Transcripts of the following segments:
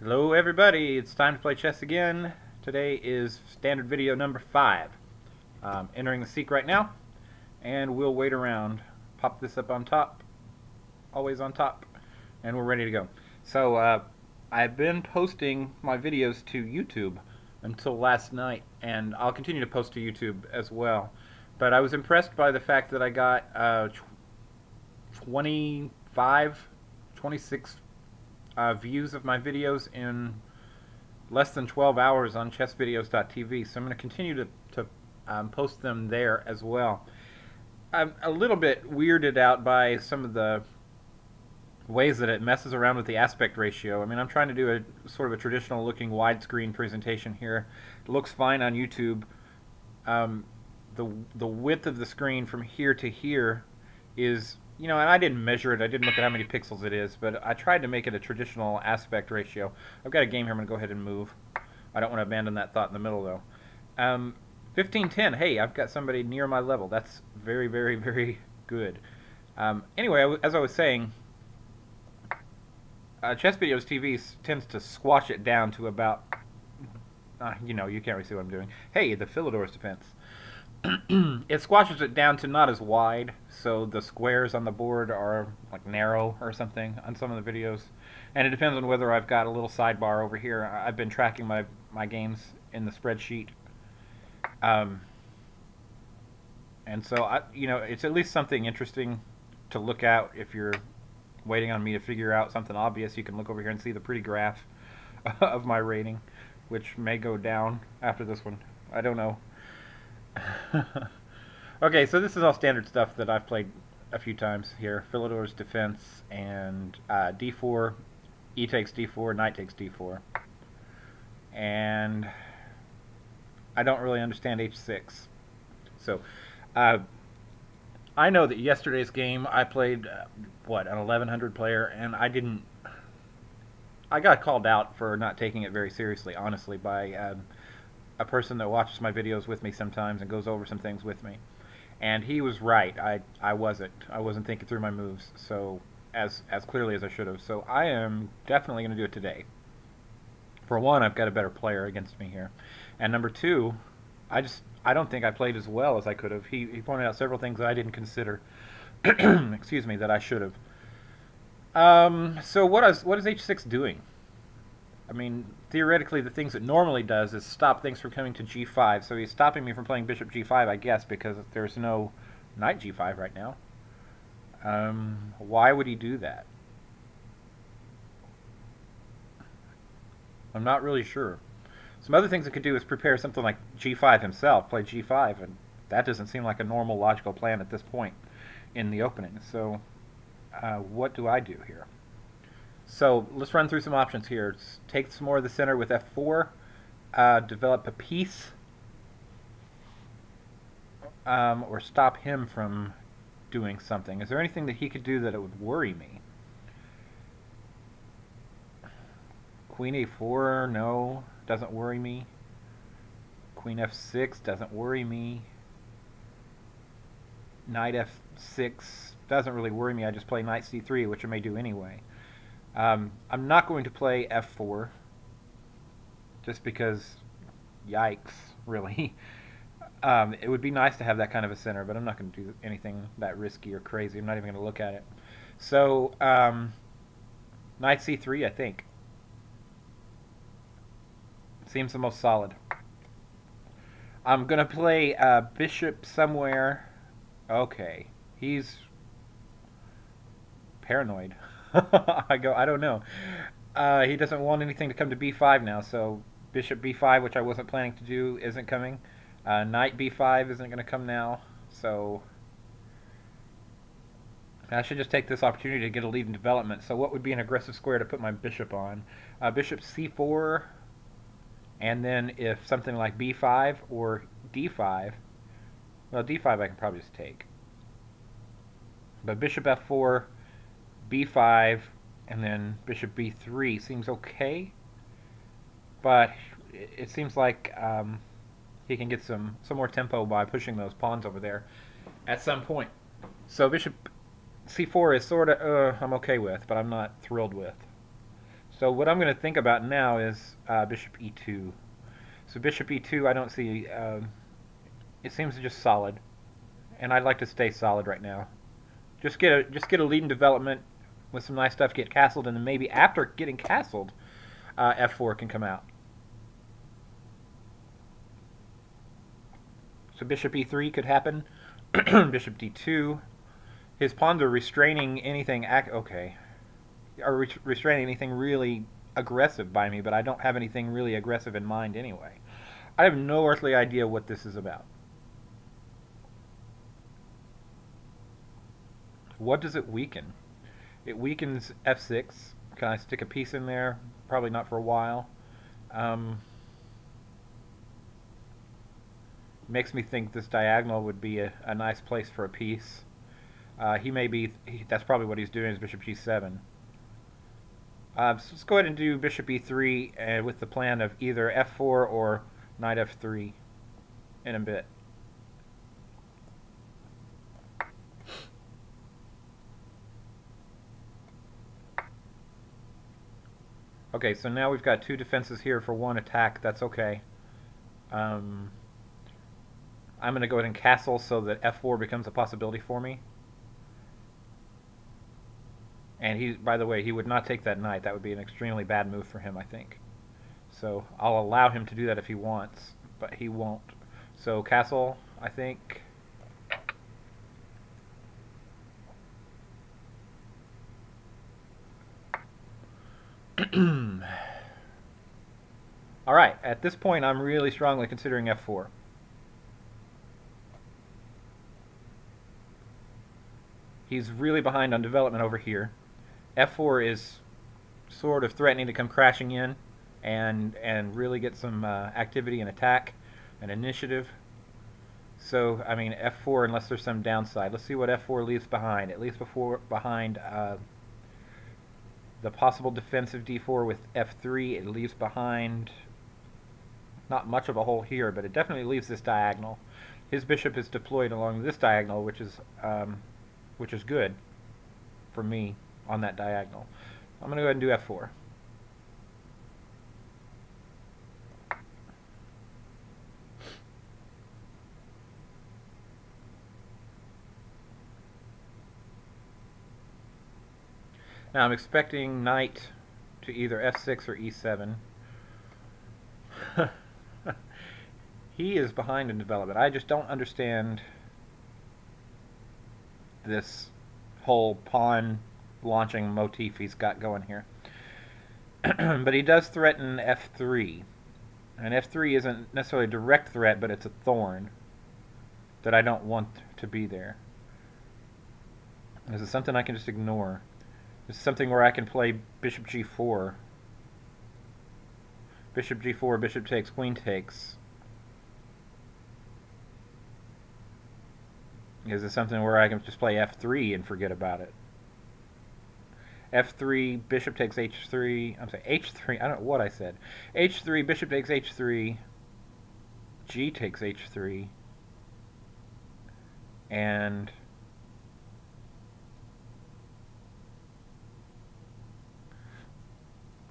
Hello everybody, it's time to play chess again. Today is standard video number 5. Entering the seek right now, and we'll wait around. Pop this up on top, always on top, and we're ready to go. So I've been posting my videos to YouTube until last night, and I'll continue to post to YouTube as well. But I was impressed by the fact that I got 25, 26 views of my videos in less than 12 hours on chessvideos.tv, so I'm going to continue to post them there as well. I'm a little bit weirded out by some of the ways that it messes around with the aspect ratio. I mean, I'm trying to do a sort of a traditional looking widescreen presentation here. It looks fine on YouTube. The width of the screen from here to here is, and I didn't measure it. I didn't look at how many pixels it is, but I tried to make it a traditional aspect ratio. I've got a game here. I'm going to go ahead and move. I don't want to abandon that thought in the middle, though. 1510. Hey, I've got somebody near my level. That's very, very, very good. Anyway, as I was saying, Chess Videos TV tends to squash it down to about, you can't really see what I'm doing. Hey, the Philidor's defense. It squashes it down to not as wide, so the squares on the board are like narrow or something on some of the videos. And it depends on whether I've got a little sidebar over here. I've been tracking my games in the spreadsheet. And so, it's at least something interesting to look at if you're waiting on me to figure out something obvious. You can look over here and see the pretty graph of my rating, which may go down after this one. I don't know. Okay, so this is all standard stuff that I've played a few times here. Philidor's defense and d4, e takes d4, knight takes d4. And I don't really understand h6. So I know that yesterday's game I played, an 1100 player, and I got called out for not taking it very seriously, honestly, by a person that watches my videos with me sometimes and goes over some things with me. And he was right. I wasn't thinking through my moves so as clearly as I should have. So I am definitely going to do it today. For one, I've got a better player against me here. And number two, I don't think I played as well as I could have. He pointed out several things that I didn't consider. Excuse me, that I should have. So what is h6 doing? I mean, theoretically, the things it normally does is stop things from coming to g5. So he's stopping me from playing bishop g5, I guess, because there's no knight g5 right now. Why would he do that? I'm not really sure. Some other things it could do is prepare something like g5 himself, play g5, and that doesn't seem like a normal logical plan at this point in the opening. So what do I do here? So let's run through some options here. Take some more of the center with f4, develop a piece, or stop him from doing something. Is there anything that he could do that it would worry me? Queen a4, no, doesn't worry me. Queen f6 doesn't worry me. Knight f6 doesn't really worry me. I just play knight c3, which I may do anyway. I'm not going to play f4, just because, yikes, really. It would be nice to have that kind of a center, but I'm not going to do anything that risky or crazy. I'm not even going to look at it. So, knight c3, I think. Seems the most solid. I'm going to play bishop somewhere. Okay, he's paranoid. I don't know. He doesn't want anything to come to b5 now, so bishop b5, which I wasn't planning to do, isn't coming. Knight b5 isn't going to come now, so I should just take this opportunity to get a lead in development. So what would be an aggressive square to put my bishop on? Bishop c4, and then if something like b5 or d5, well, d5 I can probably just take. But bishop f4, b5, and then bishop b3 seems okay, but it seems like he can get some more tempo by pushing those pawns over there at some point. So bishop c4 is sort of I'm okay with, but I'm not thrilled with. So what I'm going to think about now is bishop e2. So bishop e2, I don't see. It seems just solid, and I'd like to stay solid right now. Just get a lead in development with some nice stuff. Get castled, and then maybe after getting castled, f4 can come out. So bishop e3 could happen. Bishop d2. His pawns are restraining anything. Okay, are restraining anything really aggressive by me, but I don't have anything really aggressive in mind anyway. I have no earthly idea what this is about. What does it weaken? It weakens f6. Can I stick a piece in there? Probably not for a while. Makes me think this diagonal would be a nice place for a piece. He may be. That's probably what he's doing. Is bishop g7. So let's go ahead and do bishop e3 with the plan of either f4 or knight f3 in a bit. Okay, so now we've got two defenses here for one attack. That's okay. I'm going to go ahead and castle so that f4 becomes a possibility for me. And he, by the way, he would not take that knight. That would be an extremely bad move for him, I think. So I'll allow him to do that if he wants, but he won't. So castle, I think. Alright, at this point I'm really strongly considering f4. He's really behind on development over here. f4 is sort of threatening to come crashing in and really get some activity and attack and initiative. So, I mean, f4, unless there's some downside. Let's see what f4 leaves behind. It leaves behind the possible defensive d4 with f3. It leaves behind not much of a hole here, but it definitely leaves this diagonal. His bishop is deployed along this diagonal, which is good for me on that diagonal. I'm going to go ahead and do f4. Now I'm expecting knight to either f6 or e7. He is behind in development. I just don't understand this whole pawn launching motif he's got going here. But he does threaten f3. And f3 isn't necessarily a direct threat, but it's a thorn that I don't want to be there. This is something I can just ignore. This is something where I can play bishop g4. Bishop g4, bishop takes, queen takes. Is this something where I can just play f3 and forget about it? f3, bishop takes h3. I'm sorry, h3. I don't know what I said. h3, bishop takes h3. G takes h3. And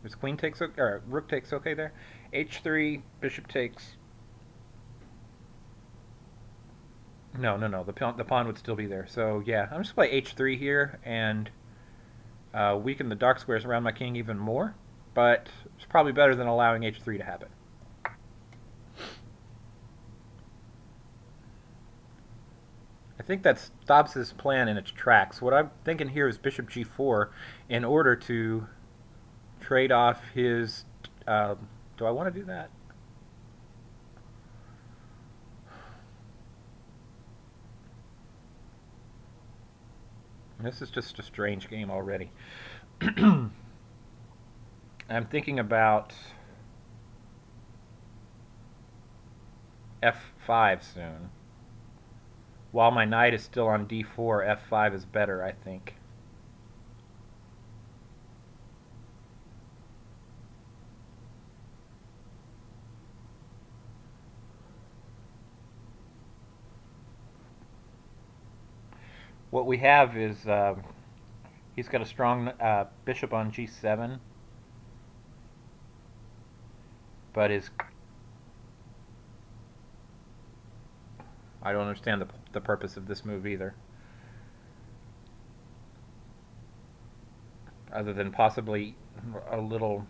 is queen takes or rook takes okay there? h3, bishop takes. No. The pawn would still be there. So yeah, I'm just gonna play h3 here and weaken the dark squares around my king even more. But it's probably better than allowing h3 to happen. I think that stops his plan in its tracks. What I'm thinking here is bishop g4 in order to trade off his... do I want to do that? This is just a strange game already. I'm thinking about f5 soon. While my knight is still on d4, f5 is better, I think. What we have is he's got a strong bishop on g7. but is I don't understand the purpose of this move either, other than possibly a little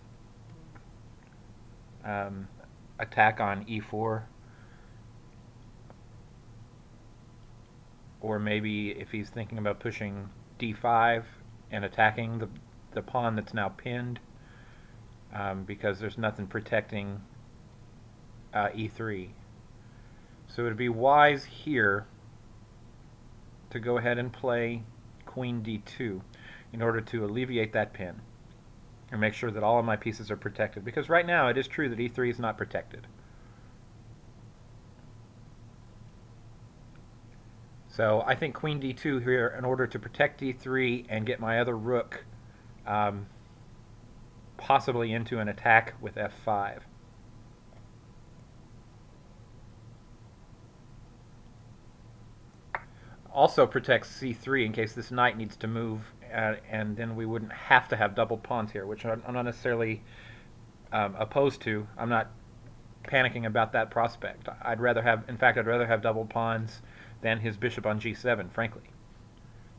attack on e4, or maybe if he's thinking about pushing d5 and attacking the pawn that's now pinned, because there's nothing protecting e3. So it would be wise here to go ahead and play queen d2 in order to alleviate that pin and make sure that all of my pieces are protected, because right now it is true that e3 is not protected. So I think queen d2 here in order to protect d3 and get my other rook possibly into an attack with f5. Also protects c3 in case this knight needs to move, and then we wouldn't have to have double pawns here, which I'm not necessarily opposed to. I'm not panicking about that prospect. I'd rather have double pawns than his bishop on g7, frankly.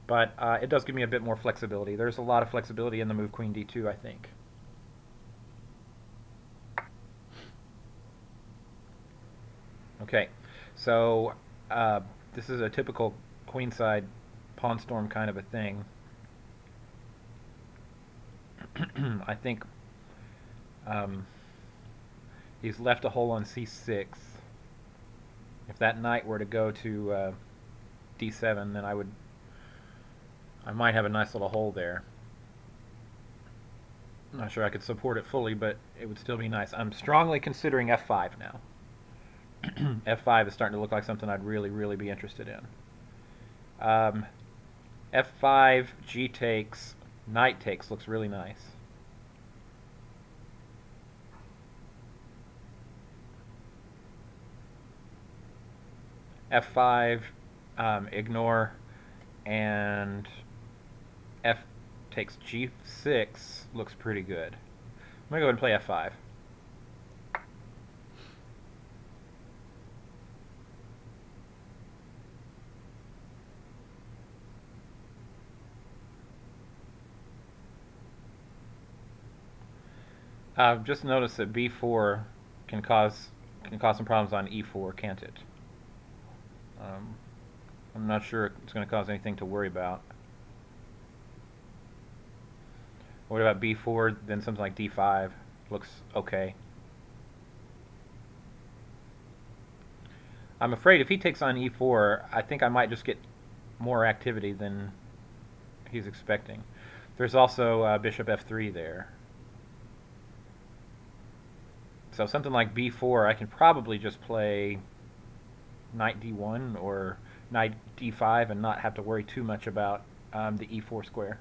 But it does give me a bit more flexibility. There's a lot of flexibility in the move queen d2, I think. Okay, so this is a typical queenside pawn storm kind of a thing. I think he's left a hole on c6. If that knight were to go to d7, then I might have a nice little hole there. I'm not sure I could support it fully, but it would still be nice. I'm strongly considering f5 now. f5 is starting to look like something I'd really be interested in. f5, g takes, knight takes looks really nice. f5, ignore, and f takes g6 looks pretty good. I'm going to go ahead and play f5. I've just noticed that b4 can cause some problems on e4, can't it? I'm not sure it's going to cause anything to worry about. What about b4? Then something like d5 looks okay. I'm afraid if he takes on e4, I think I might just get more activity than he's expecting. There's also bishop f3 there. So something like b4, I can probably just play knight d1 or knight d5 and not have to worry too much about the e4 square.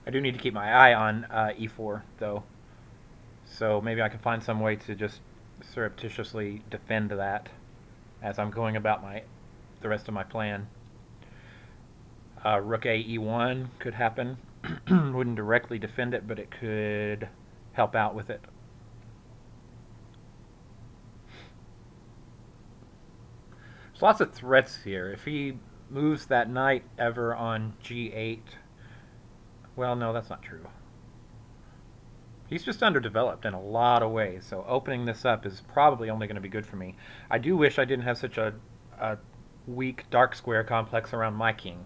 I do need to keep my eye on e4, though. So maybe I can find some way to just surreptitiously defend that as I'm going about the rest of my plan. Rook a e1 could happen. Wouldn't directly defend it, but it could help out with it. There's lots of threats here. If he moves that knight ever on g8, well, no, that's not true. He's just underdeveloped in a lot of ways, so opening this up is probably only going to be good for me. I do wish I didn't have such a weak dark square complex around my king.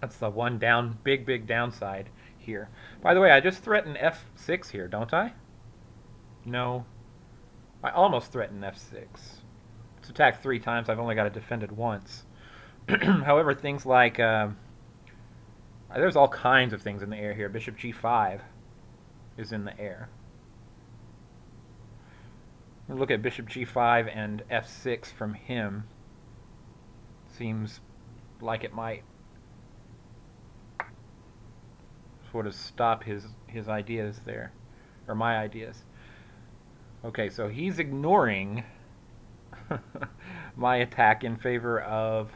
That's the one big downside here. By the way, I just threatened f6 here, don't I? No. I almost threatened f6. It's attacked 3 times. I've only got to defend it once. However, things like... there's all kinds of things in the air here. Bishop g5 is in the air. We'll look at bishop g5 and f6 from him. Seems like it might sort of stop his ideas there, or my ideas. Okay, so he's ignoring my attack in favor of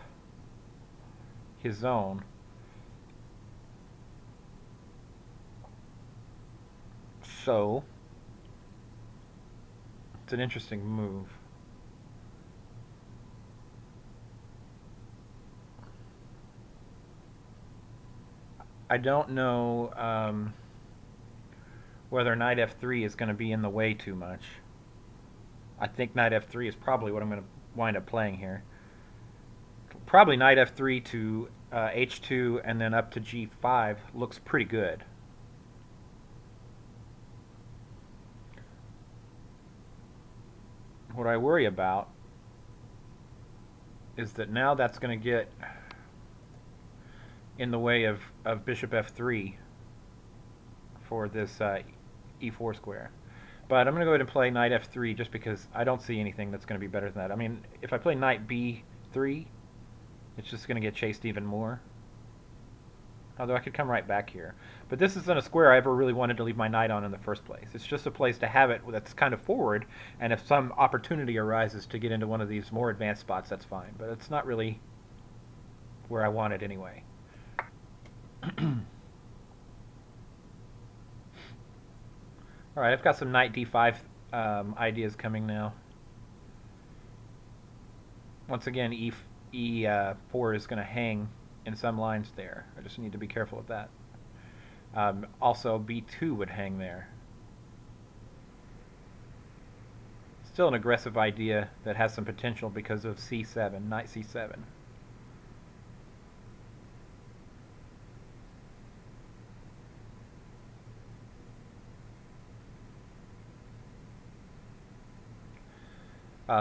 his own. So, it's an interesting move. I don't know whether knight f3 is going to be in the way too much. I think knight f3 is probably what I'm going to wind up playing here. Probably knight f3 to h2 and then up to g5 looks pretty good. What I worry about is that now that's going to get in the way of bishop f3 for this e4 square. But I'm going to go ahead and play knight f3 just because I don't see anything that's going to be better than that. I mean, if I play knight b3, it's just going to get chased even more. Although I could come right back here. But this isn't a square I ever really wanted to leave my knight on in the first place. It's just a place to have it that's kind of forward, and if some opportunity arises to get into one of these more advanced spots, that's fine. But it's not really where I want it anyway. Alright, I've got some knight d5 ideas coming now. Once again, e4 is going to hang in some lines there. I just need to be careful with that. Also, b2 would hang there. Still an aggressive idea that has some potential because of c7, knight c7.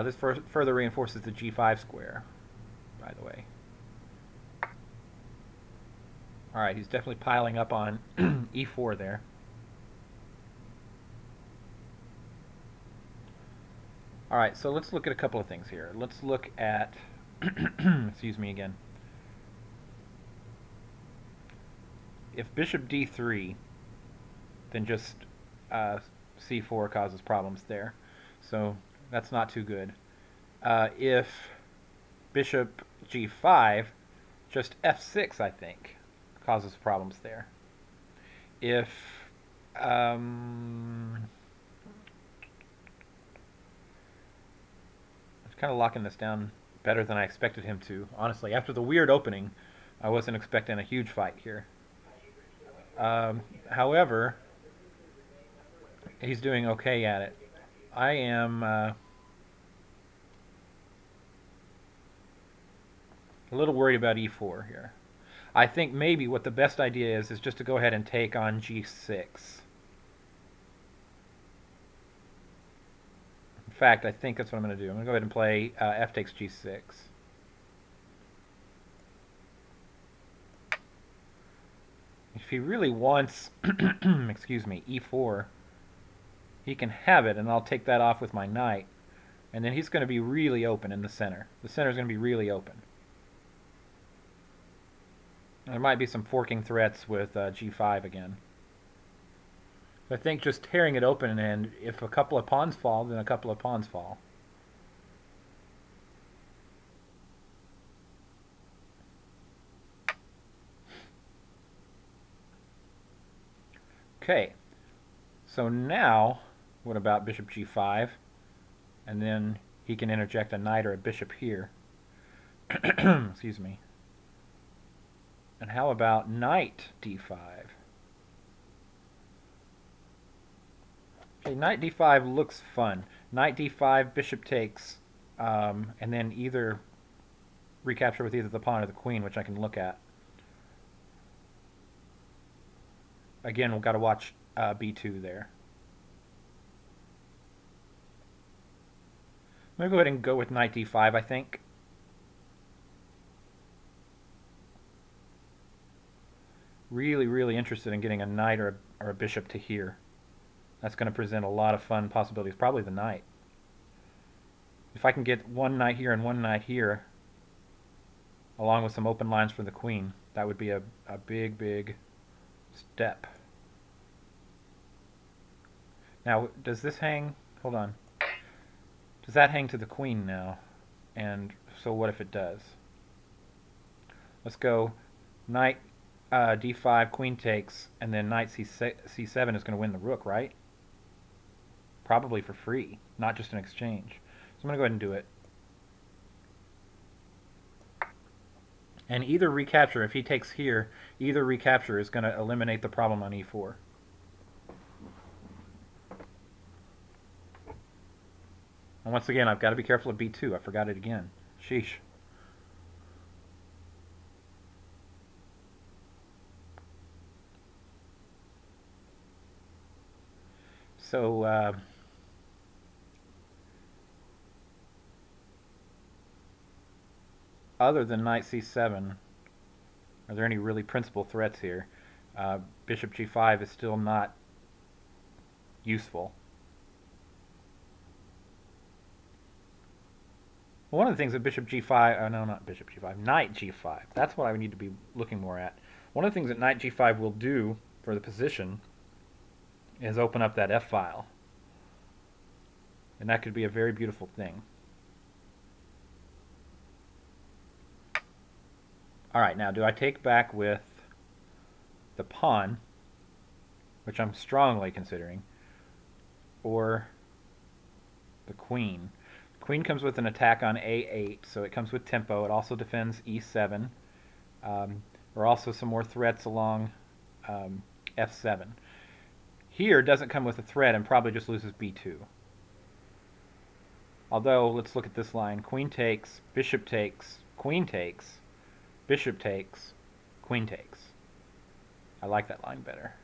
This further reinforces the g5 square, by the way. Alright, he's definitely piling up on e4 there. Alright, so let's look at a couple of things here. Let's look at, excuse me again. If bishop d3, then just c4 causes problems there. So that's not too good. If bishop g5, just f6, I think, causes problems there. If I'm kind of locking this down better than I expected him to. Honestly, after the weird opening, I wasn't expecting a huge fight here. However, he's doing okay at it. I am a little worried about e4 here. I think maybe what the best idea is just to go ahead and take on g6. In fact, I think that's what I'm going to do. I'm going to go ahead and play f takes g6. If he really wants, excuse me, e4, he can have it, and I'll take that off with my knight. And then he's going to be really open in the center. The center is going to be really open. There might be some forking threats with g5 again. I think just tearing it open, and if a couple of pawns fall, then a couple of pawns fall. Okay, so now, what about bishop g5? And then he can interject a knight or a bishop here. Excuse me. And how about knight d5? Okay, knight d5 looks fun. Knight d5, bishop takes, and then either recapture with either the pawn or the queen, which I can look at. Again, we've got to watch b2 there. I'm going to go ahead and go with knight d5, I think. Really, really interested in getting a knight or a bishop to here. That's going to present a lot of fun possibilities. Probably the knight. If I can get one knight here and one knight here, along with some open lines for the queen, that would be a big, big step. Now, does this hang? Hold on. Does that hang to the queen now? And so what if it does? Let's go knight d5, queen takes, and then knight c7 is going to win the rook, right? probably for free, not just an exchange. So I'm going to go ahead and do it. And either recapture, if he takes here, either recapture is going to eliminate the problem on e4. And once again, I've got to be careful of b2. I forgot it again. Sheesh. So, other than knight c7, are there any really principal threats here? Bishop g5 is still not useful. Well, one of the things that bishop g5, no, not bishop g5, knight g5, that's what I need to be looking more at. One of the things that knight g5 will do for the position is open up that f file. And that could be a very beautiful thing. Alright, now do I take back with the pawn, which I'm strongly considering, or the queen? The queen comes with an attack on a8, so it comes with tempo. It also defends e7. There are also some more threats along f7. Here doesn't come with a threat and probably just loses b2. Although, let's look at this line. Queen takes, bishop takes, queen takes, bishop takes, queen takes. I like that line better.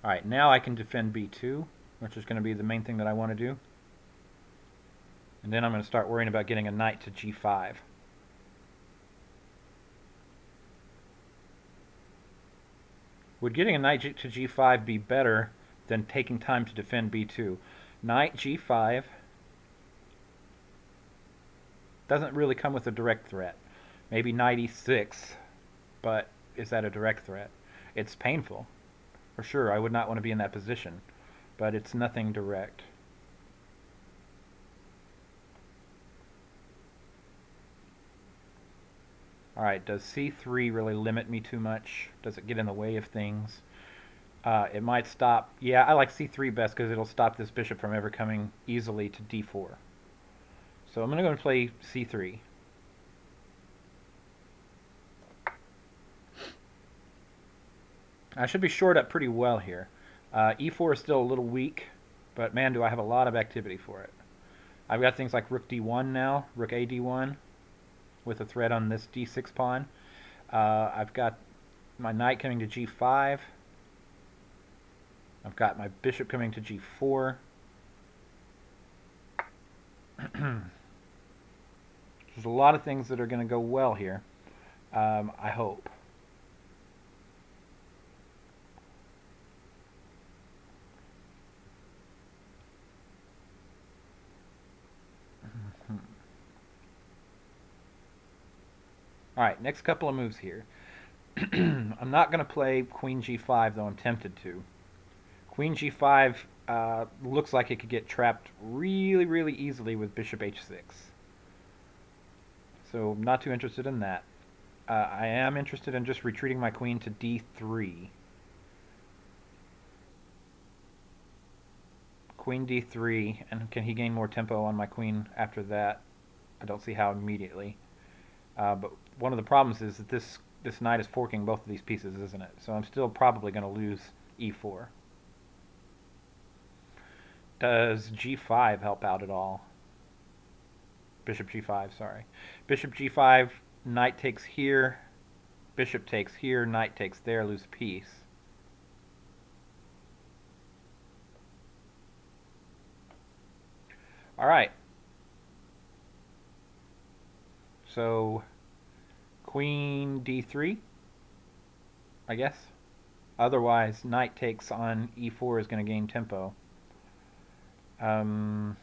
Alright, now I can defend b2, which is going to be the main thing that I want to do. And then I'm going to start worrying about getting a knight to g5. Would getting a knight to g5 be better than taking time to defend b2? Knight g5 doesn't really come with a direct threat. Maybe knight e6, but is that a direct threat? It's painful. For sure, I would not want to be in that position, but it's nothing direct. Alright, does c3 really limit me too much? Does it get in the way of things? It might stop. Yeah, I like c3 best because it'll stop this bishop from ever coming easily to d4. So I'm going to go and play c3. I should be shored up pretty well here. e4 is still a little weak, but man, do I have a lot of activity for it. I've got things like rook d1 now, rook a d1, with a threat on this d6 pawn. I've got my knight coming to g5. I've got my bishop coming to g4. There's a lot of things that are going to go well here, I hope. Alright, next couple of moves here. I'm not going to play queen g5, though I'm tempted to. Queen g5 looks like it could get trapped really, really easily with bishop h6. So I'm not too interested in that. I am interested in just retreating my queen to d3. Queen d3, and can he gain more tempo on my queen after that? I don't see how immediately. But one of the problems is that this knight is forking both of these pieces, isn't it? So I'm still probably going to lose e4. Does g5 help out at all? Bishop g5, sorry. Bishop g5, knight takes here, bishop takes here, knight takes there, lose a piece. Alright. So, queen d3, I guess. Otherwise, knight takes on e4 is going to gain tempo. Yeah,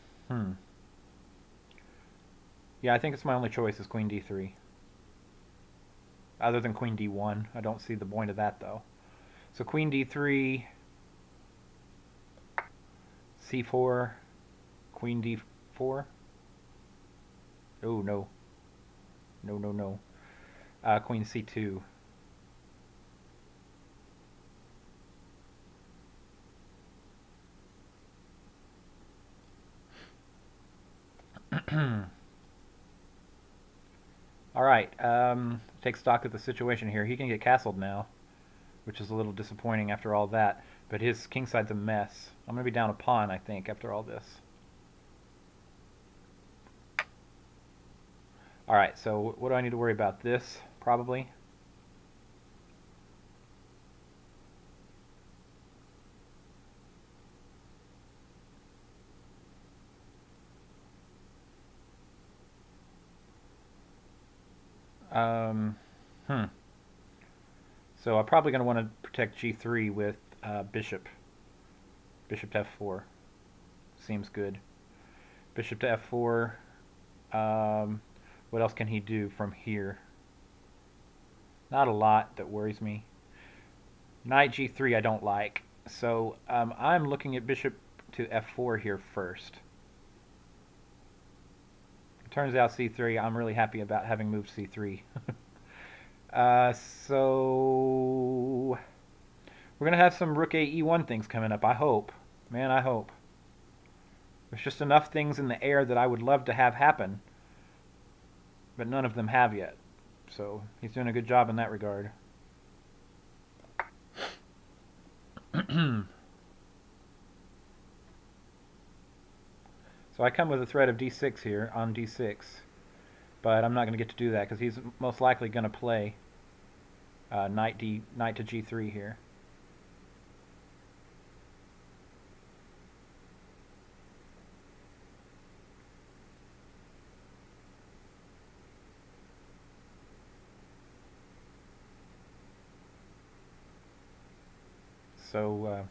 I think it's my only choice is queen d3. Other than queen d1. I don't see the point of that, though. So queen d3, c4, queen d4. Oh, no. No, no, no. Queen c2. Alright, take stock of the situation here. He can get castled now, which is a little disappointing after all that, but his kingside's a mess. I'm going to be down a pawn, I think, after all this. Alright, so what do I need to worry about? This, probably. Um, hmm. So I'm probably going to want to protect g3 with bishop. Bishop to f4. Seems good. Bishop to f4. What else can he do from here? Not a lot that worries me. Knight g3 I don't like. So I'm looking at bishop to f4 here first. It turns out c3, I'm really happy about having moved c3. So we're going to have some rook a e1 things coming up, I hope. Man, I hope. There's just enough things in the air that I would love to have happen, but none of them have yet. So he's doing a good job in that regard. So I come with a threat of d6 here on d6, but I'm not going to get to do that because he's most likely going to play knight to g3 here. So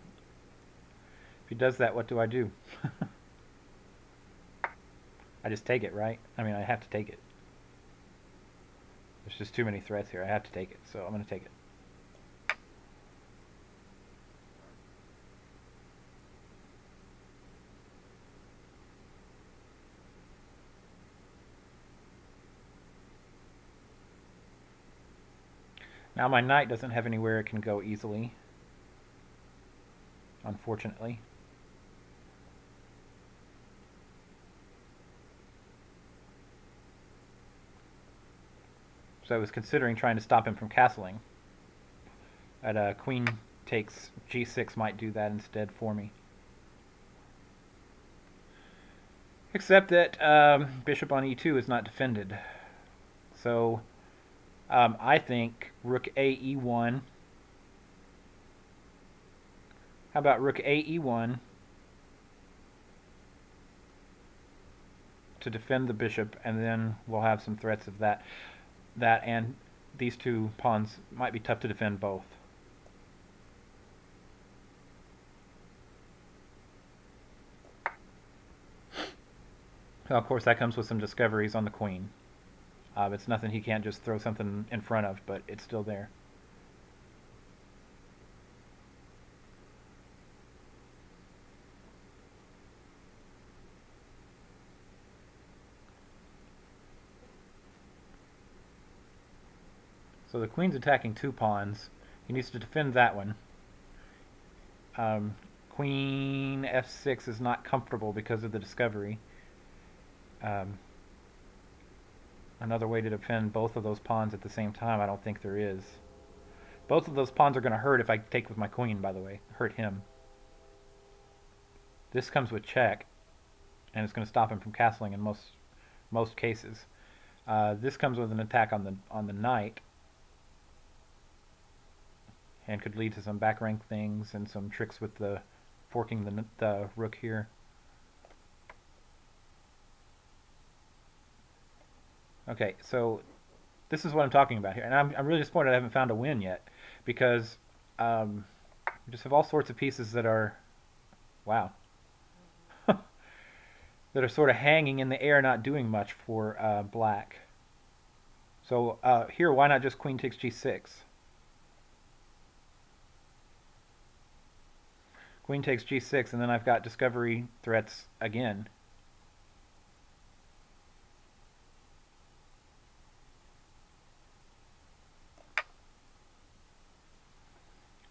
if he does that, what do I do? I just take it, right? I mean, I have to take it. There's just too many threats here. I have to take it, so I'm going to take it. Now my knight doesn't have anywhere it can go easily, unfortunately. So I was considering trying to stop him from castling. But queen takes g6 might do that instead for me. Except that bishop on e2 is not defended. So I think rook a e1. How about rook a e1 to defend the bishop, and then we'll have some threats of that. And these two pawns might be tough to defend both. Well, of course, that comes with some discoveries on the queen. It's nothing he can't just throw something in front of, but it's still there. So the queen's attacking two pawns. He needs to defend that one. Queen f6 is not comfortable because of the discovery. Another way to defend both of those pawns at the same time, I don't think there is. Both of those pawns are going to hurt if I take with my queen, by the way. Hurt him. This comes with check, and it's going to stop him from castling in most cases. This comes with an attack on the knight, and could lead to some back rank things and some tricks with the forking the rook here. Okay, so this is what I'm talking about here, and I'm really disappointed I haven't found a win yet, because we just have all sorts of pieces that are, wow, that are sort of hanging in the air, not doing much for black. So here, why not just queen takes g6? Queen takes g6, and then I've got discovery threats again.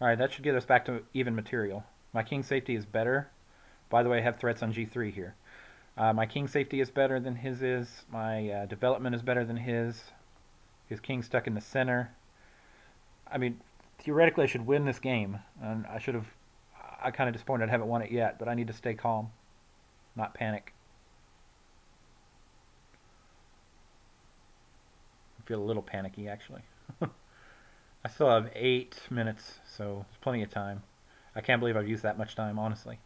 Alright, that should get us back to even material. My king safety is better. By the way, I have threats on g3 here. My king safety is better than his is. My development is better than his. His king stuck in the center. I mean, theoretically I should win this game. And I should have... I'm kind of disappointed I haven't won it yet, but I need to stay calm. Not panic. I feel a little panicky, actually. I still have 8 minutes, so there's plenty of time. I can't believe I've used that much time, honestly.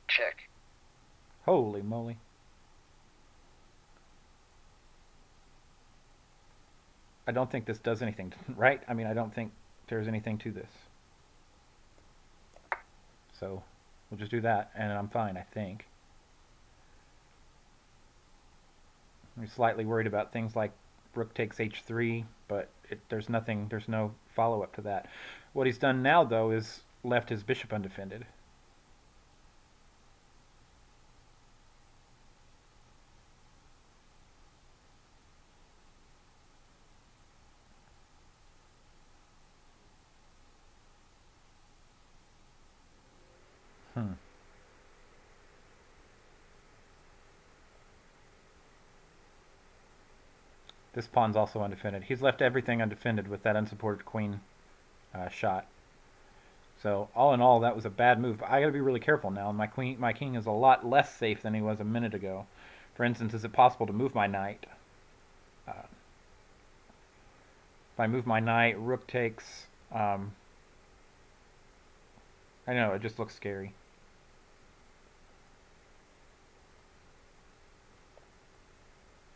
Check. Holy moly. I don't think this does anything, right? I mean, I don't think there's anything to this. So we'll just do that, and I'm fine, I think. I'm slightly worried about things like rook takes h3, but there's nothing, there's no follow-up to that. What he's done now, though, is left his bishop undefended. Hmm. This pawn's also undefended. He's left everything undefended with that unsupported queen shot. So all in all, that was a bad move. I got to be really careful now. My king is a lot less safe than he was a minute ago. For instance, is it possible to move my knight? If I move my knight, rook takes... I know, it just looks scary.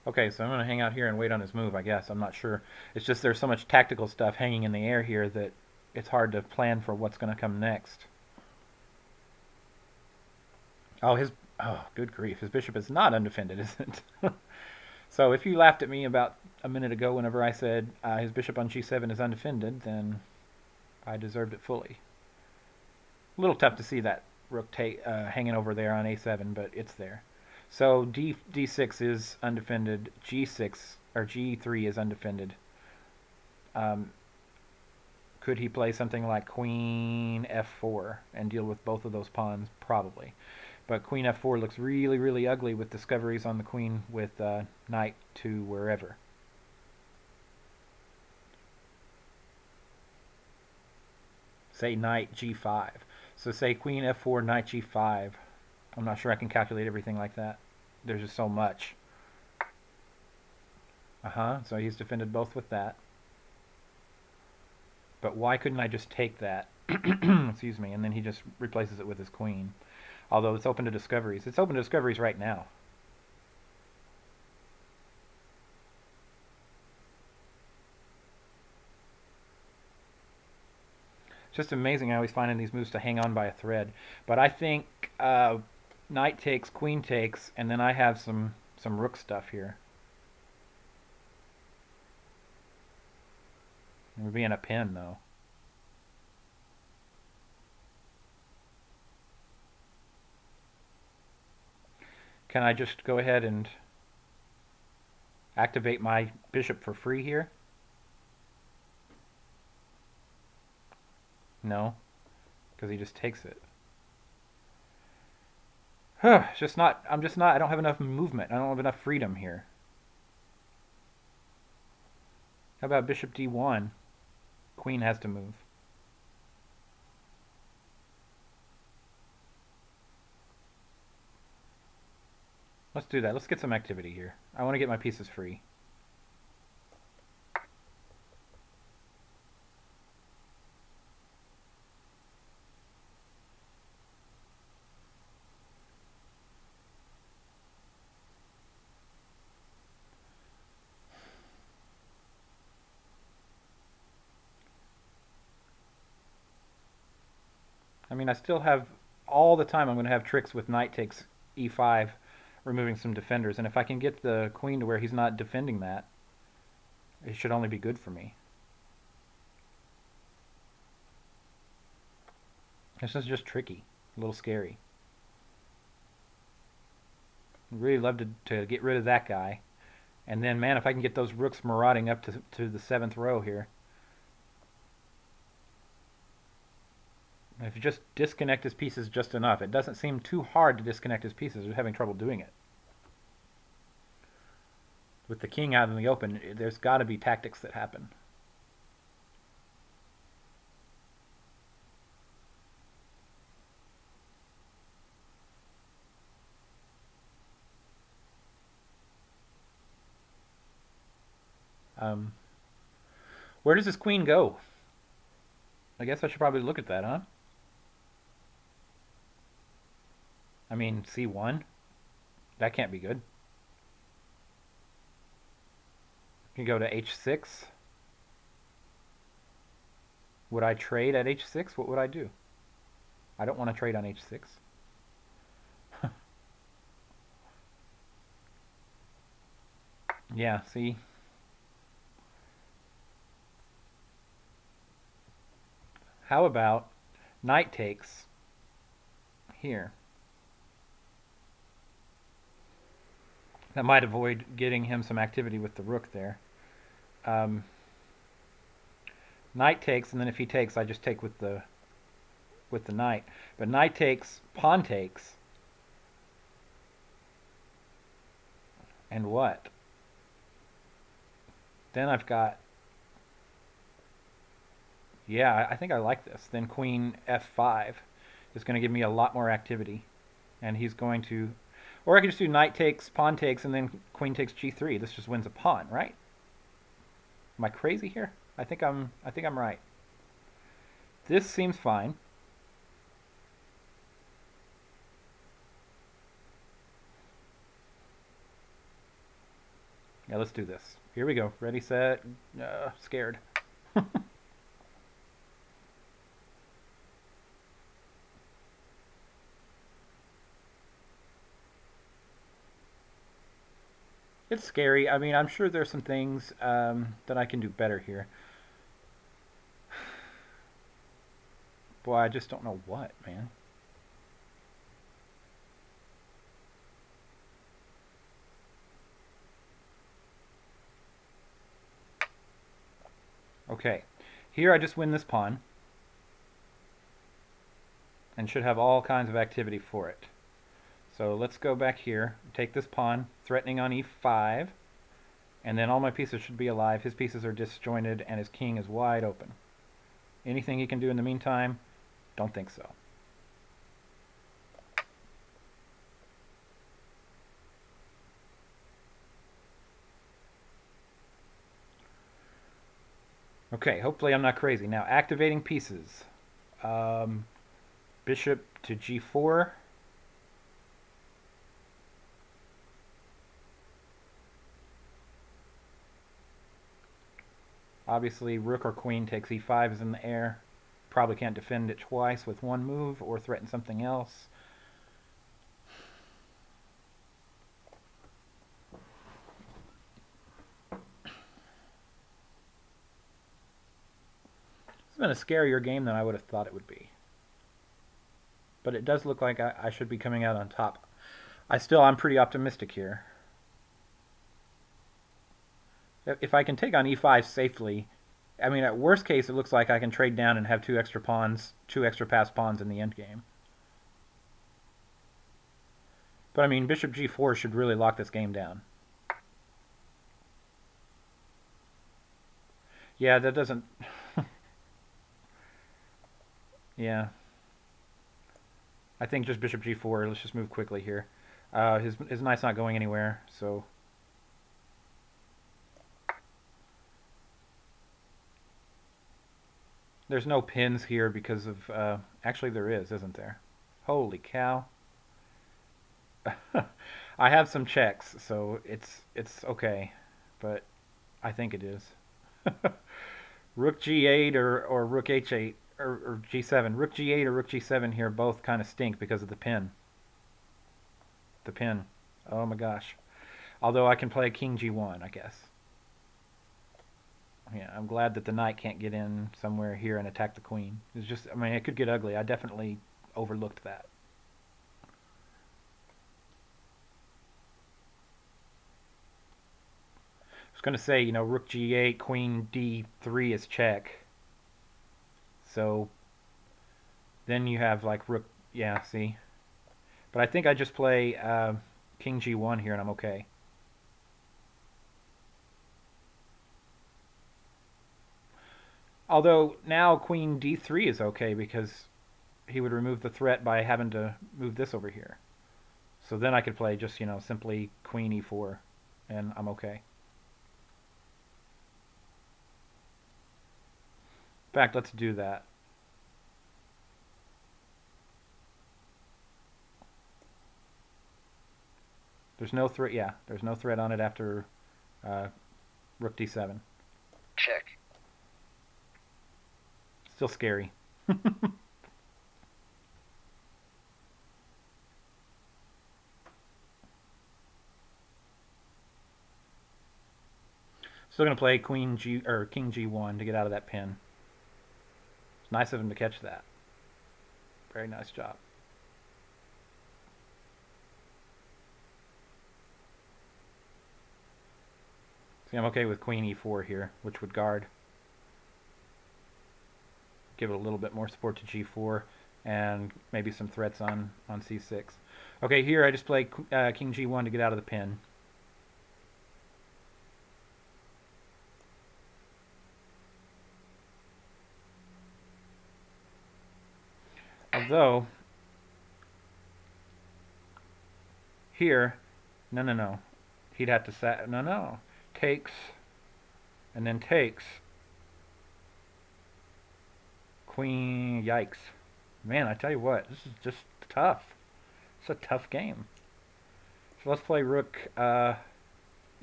Okay, so I'm going to hang out here and wait on his move, I guess. I'm not sure. It's just there's so much tactical stuff hanging in the air here that it's hard to plan for what's going to come next. Oh, good grief. His bishop is not undefended, is it? So if you laughed at me about a minute ago whenever I said his bishop on g7 is undefended, then I deserved it fully. A little tough to see that rook hanging over there on a7, but it's there. So d6 is undefended. G6 or g3 is undefended. Could he play something like queen f4 and deal with both of those pawns? Probably. But queen f4 looks really, really ugly with discoveries on the queen with knight to wherever. Say knight g5. So say queen f4, knight g5. I'm not sure I can calculate everything like that. There's just so much. So he's defended both with that. But why couldn't I just take that? Excuse me, and then he just replaces it with his queen. Although it's open to discoveries. It's open to discoveries right now. It's just amazing how he's finding these moves to hang on by a thread. But I think knight takes, queen takes, and then I have some rook stuff here. We're being a pin, though. Can I just go ahead and activate my bishop for free here? No, because he just takes it. It's just not, I don't have enough movement. I don't have enough freedom here. How about bishop d1? Queen has to move. Let's do that. Let's get some activity here. I want to get my pieces free. I mean, I still have all the time. I'm going to have tricks with knight takes e5, removing some defenders. And if I can get the queen to where he's not defending that, it should only be good for me. This is just tricky, a little scary. I'd really love to get rid of that guy. And then, man, if I can get those rooks marauding up to the 7th row here. If you just disconnect his pieces just enough, it doesn't seem too hard to disconnect his pieces. We're having trouble doing it. With the king out in the open, there's got to be tactics that happen. Where does this queen go? I guess I should probably look at that, huh? I mean, C1? That can't be good. You can go to H6. Would I trade at H6? What would I do? I don't want to trade on H6. Yeah, see? How about knight takes here? That might avoid getting him some activity with the rook there. Knight takes, and then if he takes, I just take with the knight. But knight takes, pawn takes, and what? Then I've got, yeah, I think I like this. Then queen f5 is going to give me a lot more activity, and he's going to, or I could just do knight takes, pawn takes, and then queen takes g3. This just wins a pawn, right? Am I crazy here? I think I'm right. This seems fine. Yeah, let's do this. Here we go. Ready, set, scared. It's scary. I mean, I'm sure there's some things that I can do better here. Boy, I just don't know what, man. Okay, here I just win this pawn and should have all kinds of activity for it. So let's go back here, take this pawn, threatening on e5, and then all my pieces should be alive. His pieces are disjointed and his king is wide open. Anything he can do in the meantime? Don't think so. Okay, hopefully I'm not crazy. Now, activating pieces. Bishop to g4. Obviously, rook or queen takes e5 is in the air. Probably can't defend it twice with one move or threaten something else. It's been a scarier game than I would have thought it would be. But it does look like I should be coming out on top. I'm pretty optimistic here. If I can take on e5 safely, I mean, at worst case, it looks like I can trade down and have two extra passed pawns in the endgame. But I mean, bishop g4 should really lock this game down. Yeah, that doesn't... yeah. I think just bishop g4. Let's just move quickly here. His knight's not going anywhere, so... There's no pins here because of... actually, there is, isn't there? Holy cow. I have some checks, so it's okay. But I think it is. Rook g8 or rook h8 or g7. Rook g8 or rook g7 here both kind of stink because of the pin. The pin. Oh my gosh. Although I can play king g1, I guess. Yeah, I'm glad that the knight can't get in somewhere here and attack the queen. It's just, I mean, it could get ugly. I definitely overlooked that. was going to say, you know, rook g8, queen d3 is check. So then you have like rook, yeah, see. But I think I just play king g1 here and I'm okay. Although now queen d3 is okay because he would remove the threat by having to move this over here. So then I could play just, you know, simply queen e4 and I'm okay. In fact, let's do that. There's no threat, yeah, there's no threat on it after rook d7. Check. Still scary. Still gonna play queen g or king g1 to get out of that pin. It's nice of him to catch that. Very nice job. See, I'm okay with queen e4 here, which would guard. Give it a little bit more support to g4 and maybe some threats on c6. Okay, here I just play king g1 to get out of the pin. Although, here, no. He'd have to no. Takes, and then takes. Queen, yikes. Man, I tell you what, this is just tough. It's a tough game. So let's play rook e4.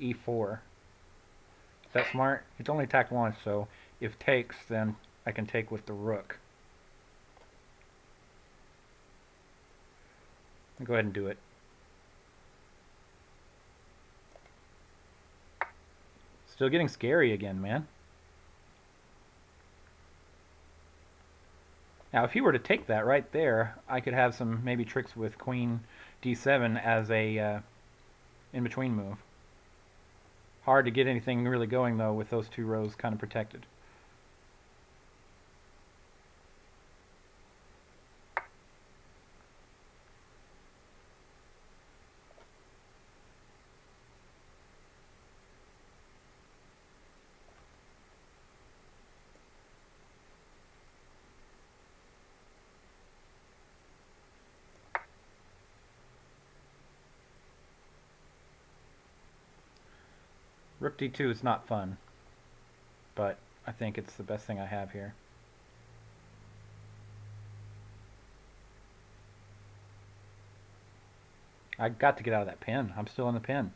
Is that smart? It's only attacked once, so if takes, then I can take with the rook. Go ahead and do it. Still getting scary again, man. Now, if he were to take that right there, I could have some maybe tricks with queen d7 as a in-between move. Hard to get anything really going, though, with those two rows kind of protected. Rook d2 is not fun, but I think it's the best thing I have here. I got to get out of that pin. I'm still in the pin.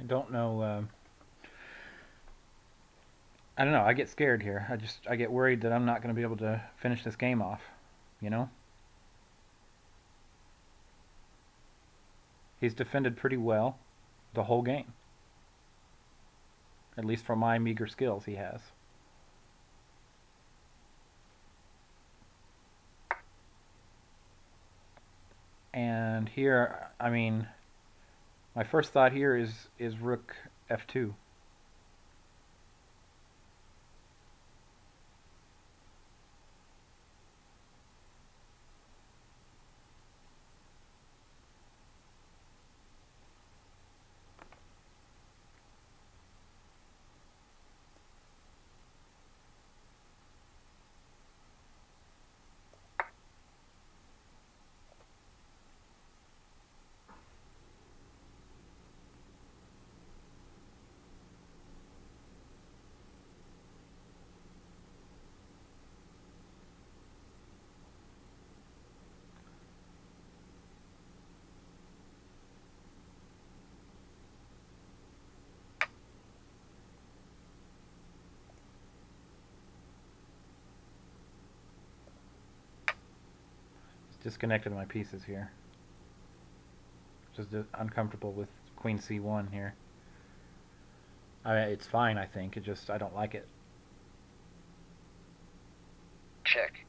I don't know. I don't know. I get scared here. I get worried that I'm not going to be able to finish this game off. You know? He's defended pretty well the whole game. At least for my meager skills, he has. And here, I mean, my first thought here is rook f2. disconnected my pieces here. Just uncomfortable with queen c1 here. It's fine, I think. It just, I don't like it. Check.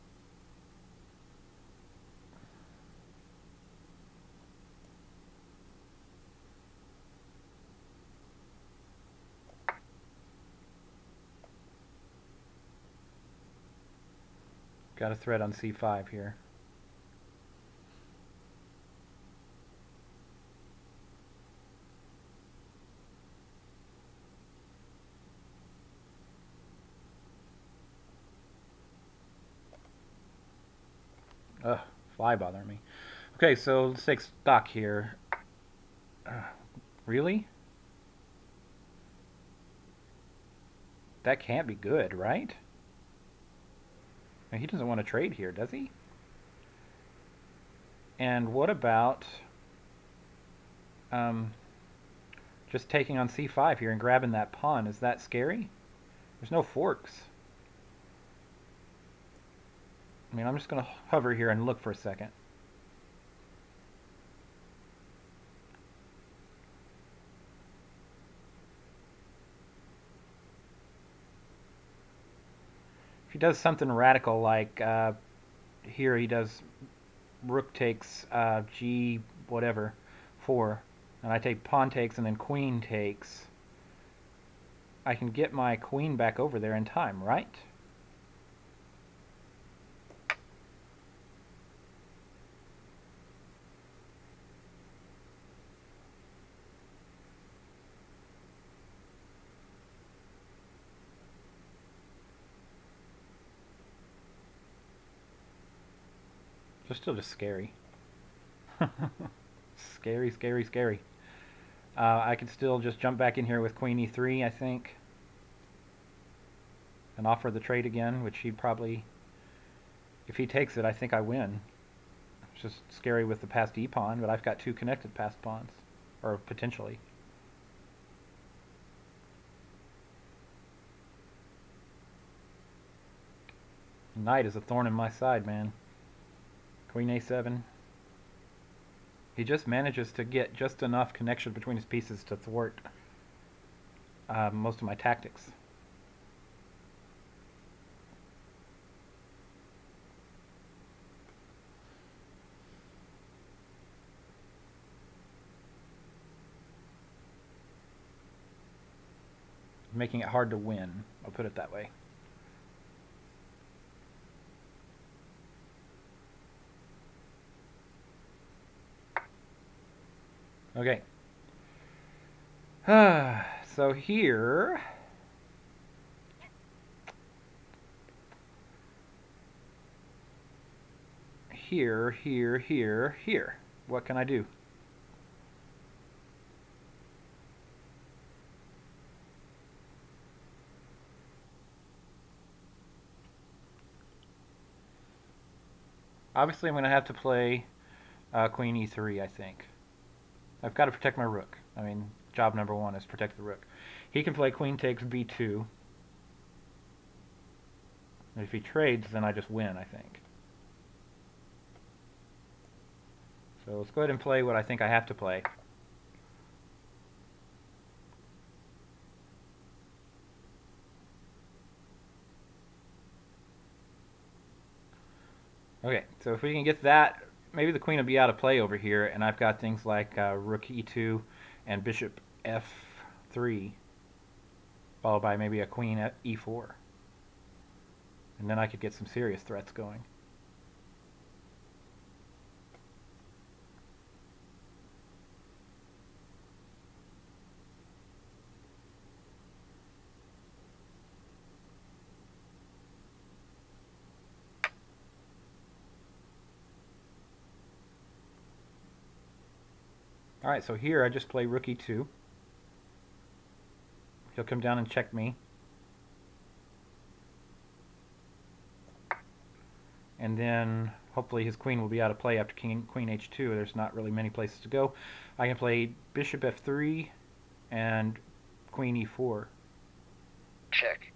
Got a threat on c5 here. Ugh, fly bothering me. Okay, so let's take stock here. Really? That can't be good, right? He doesn't want to trade here, does he? And what about just taking on c5 here and grabbing that pawn? Is that scary? There's no forks. I mean, I'm just going to hover here and look for a second. If he does something radical like here he does rook takes g whatever 4, and I take pawn takes and then queen takes, I can get my queen back over there in time, right? They're still just scary. Scary, scary, scary. I could still just jump back in here with queen e3, I think, and offer the trade again, which he'd probably, if he takes it, I think I win. It's just scary with the passed e pawn, but I've got 2 connected passed pawns, or potentially. Knight is a thorn in my side, man. Queen a7. He just manages to get just enough connection between his pieces to thwart most of my tactics. Making it hard to win, I'll put it that way. Okay. So here, here. What can I do? Obviously, I'm going to have to play queen e3, I think. I've got to protect my rook. I mean, job number 1 is protect the rook. He can play queen takes b2. And if he trades, then I just win, I think. So let's go ahead and play what I think I have to play. Okay, so if we can get that, maybe the queen will be out of play over here, and I've got things like rook e2 and bishop f3, followed by maybe a queen at e4. And then I could get some serious threats going. Alright, so here I just play rook e2. He'll come down and check me. And then hopefully his queen will be out of play after queen h2. There's not really many places to go. I can play bishop f3 and queen e4. Check.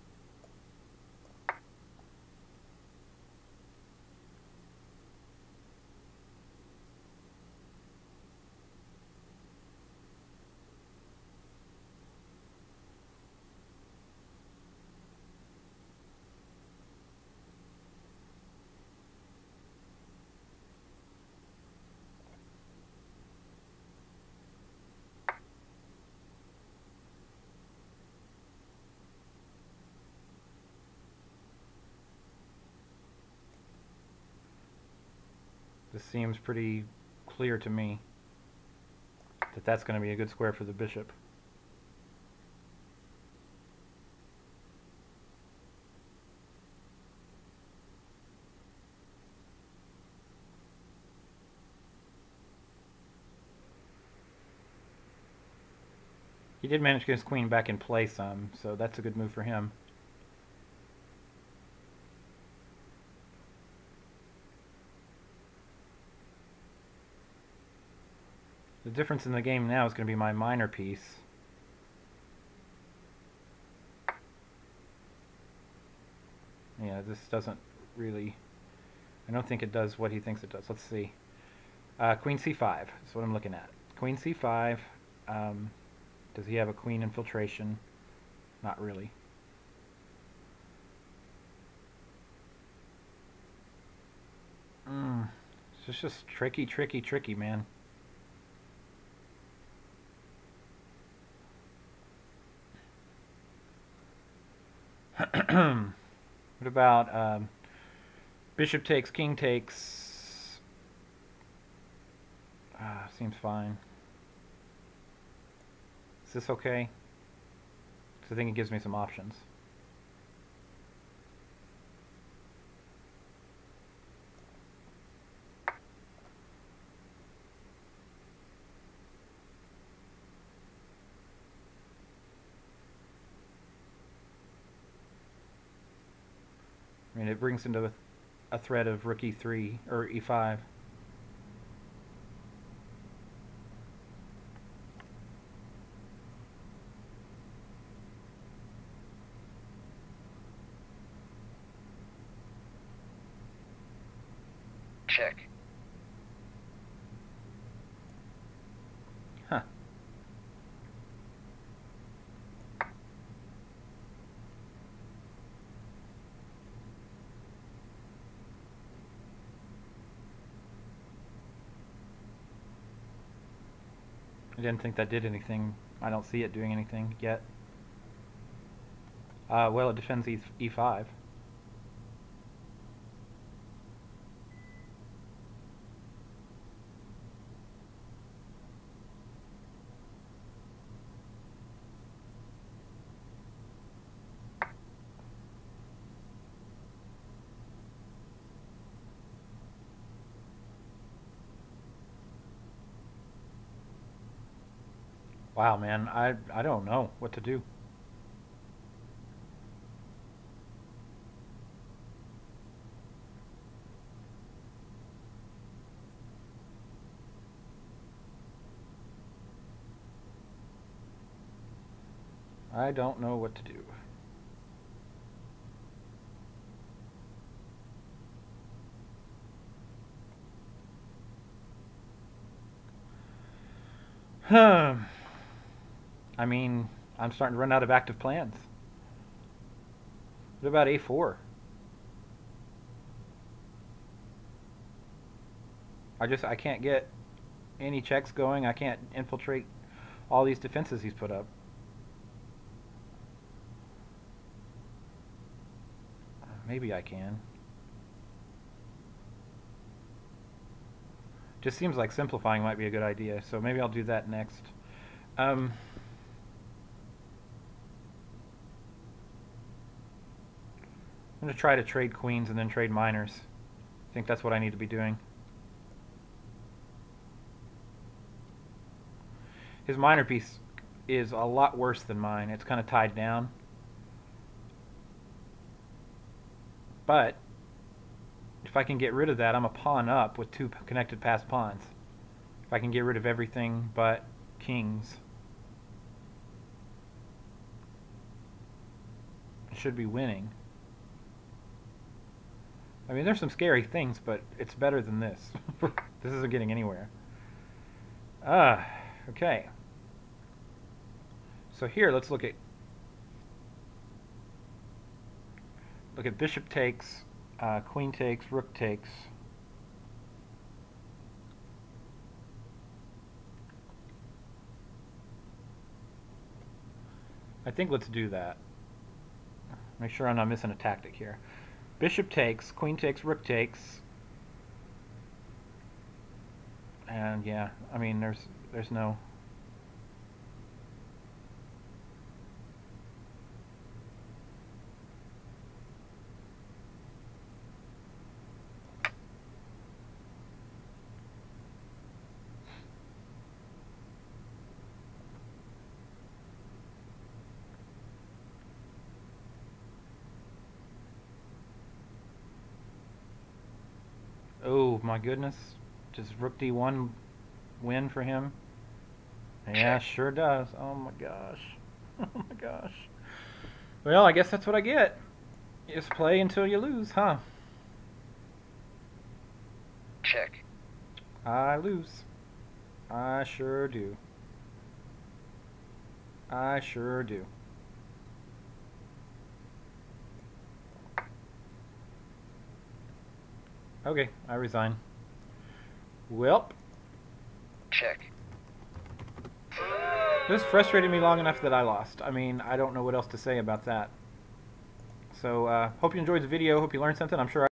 Just seems pretty clear to me that that's going to be a good square for the bishop. He did manage to get his queen back in play some, so that's a good move for him. The difference in the game now is going to be my minor piece. Yeah, this doesn't really... I don't think it does what he thinks it does. Let's see. Queen c5 is what I'm looking at. Queen c5. Does he have a queen infiltration? Not really. It's just tricky, tricky, tricky, man. What about bishop takes, king takes? Seems fine. Is this okay? Because I think it gives me some options. I mean, it brings into a threat of rook e3 or e5. Check. Huh. I didn't think that did anything. I don't see it doing anything yet. Well, it defends e5. Wow, man, I don't know what to do. I don't know what to do. I mean, I'm starting to run out of active plans. What about a4? I can't get any checks going. I can't infiltrate all these defenses he's put up. Maybe I can. Just seems like simplifying might be a good idea, so maybe I'll do that next. I'm going to try to trade queens and then trade minors. I think that's what I need to be doing. His minor piece is a lot worse than mine. It's kind of tied down. But if I can get rid of that, I'm a pawn up with two connected passed pawns. If I can get rid of everything but kings, I should be winning. I mean, there's some scary things, but it's better than this. This isn't getting anywhere. Okay. So here, let's look at bishop takes, queen takes, rook takes. I think let's do that. Make sure I'm not missing a tactic here. Bishop takes, queen takes, rook takes. And yeah, I mean, there's no. Oh my goodness, does Rook D1 win for him? Yeah, Check. sure does. Oh my gosh. Oh my gosh. Well, I guess that's what I get. You just play until you lose, huh? Check. I lose. I sure do. I sure do. Okay, I resign. Welp. Check. This frustrated me long enough that I lost. I mean, I don't know what else to say about that. So, hope you enjoyed the video. Hope you learned something. I'm sure